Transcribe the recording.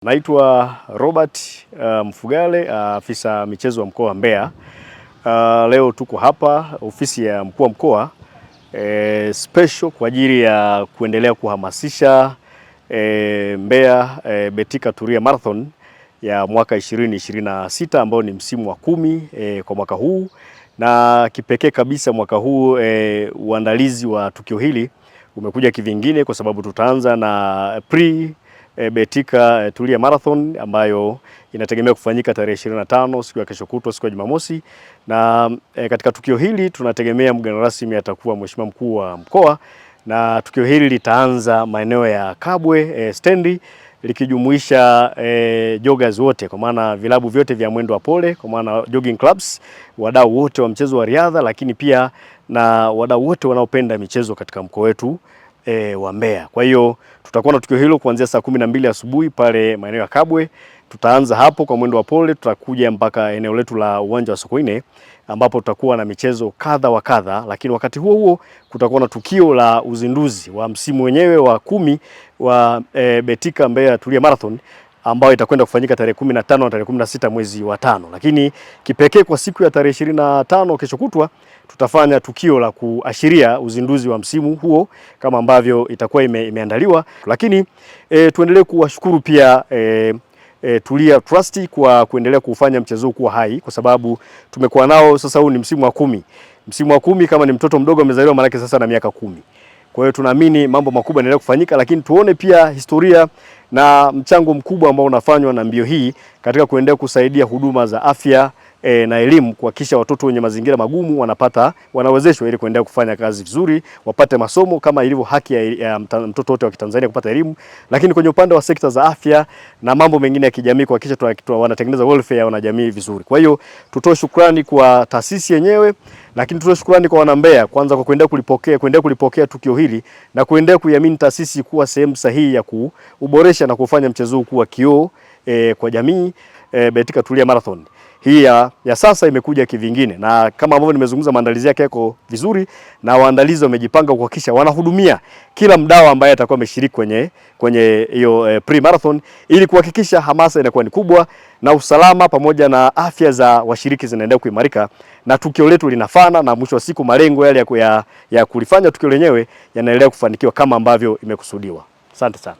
Naitwa Robert Mfugale, afisa michezo wa mkoa wa Mbeya. Leo tuko hapa ofisi ya mkuu wa mkoa special kwa ajili ya kuendelea kuhamasisha Mbeya Betika Tulia Marathon ya mwaka 2026 ambao ni msimu wa 10 kwa mwaka huu, na kipekee kabisa mwaka huu uandalizi wa tukio hili umekuja kivingine kwa sababu tutaanza na Betika Tulia Marathon ambayo inategemea kufanyika tarehe 25 siku ya kesho kutwa, siku ya Jumamosi, na katika tukio hili tunategemea mgeni rasmi atakuwa Mheshimiwa Mkuu wa Mkoa, na tukio hili litaanza maeneo ya Kabwe stendi likijumuisha joggers wote, kwa maana vilabu vyote vya mwendo wa pole, kwa maana jogging clubs, wadau wote wa mchezo wa riadha, lakini pia na wadau wote wanaopenda michezo katika mkoa wetu wa Mbeya. Kwa hiyo tutakuwa na tukio hilo kuanzia saa 12 asubuhi pale maeneo ya Kabwe. Tutaanza hapo kwa mwendo wa pole, tutakuja mpaka eneo letu la uwanja wa Sokoine ambapo tutakuwa na michezo kadha wa kadha, lakini wakati huo huo kutakuwa na tukio la uzinduzi wa msimu wenyewe wa 10 wa Betika Mbeya Tulia Marathon ambayo itakwenda kufanyika tarehe 15 na tarehe 16 mwezi wa 5. Lakini kipekee kwa siku ya tarehe 25 kesho kutwa tutafanya tukio la kuashiria uzinduzi wa msimu huo kama ambavyo itakuwa imeandaliwa. Lakini tuendelee kuwashukuru pia Tulia Trust kwa kuendelea kufanya mchezo huu kuwa hai, kwa sababu tumekuwa nao sasa, huu ni msimu wa 10. Msimu wa 10 kama ni mtoto mdogo amezaliwa maana sasa na miaka 10. Kwa hiyo tunaamini mambo makubwa yanaendelea kufanyika, lakini tuone pia historia na mchango mkubwa ambao unafanywa na mbio hii katika kuendelea kusaidia huduma za afya na elimu, kuhakikisha watoto wenye mazingira magumu wanawezeshwa ili kuendelea kufanya kazi vizuri, wapate masomo kama ilivyo haki ya mtoto wote wa Kitanzania kupata elimu, lakini kwenye upande wa sekta za afya na mambo mengine ya kijamii kuhakikisha wanatengeneza welfare ya wanajamii vizuri. Kwa hiyo tutoe shukrani kwa taasisi yenyewe, lakini tutoe shukrani kwa wana Mbeya kwanza kwa kuendelea kulipokea tukio hili na kuendelea kuiamini taasisi kuwa sehemu sahihi ya kuboresha na kufanya mchezo huu kuwa kioo kwa jamii. Betika Tulia Marathon hii ya sasa imekuja kivingine, na kama ambavyo nimezungumza, maandalizi yake yako vizuri na waandalizi wamejipanga kuhakikisha wanahudumia kila mdau ambaye atakuwa ameshiriki kwenye hiyo pre-marathon ili kuhakikisha hamasa inakuwa ni kubwa na usalama pamoja na afya za washiriki zinaendelea kuimarika na tukio letu linafana, na mwisho wa siku malengo yale ya kulifanya tukio lenyewe yanaendelea kufanikiwa kama ambavyo imekusudiwa. Asante sana.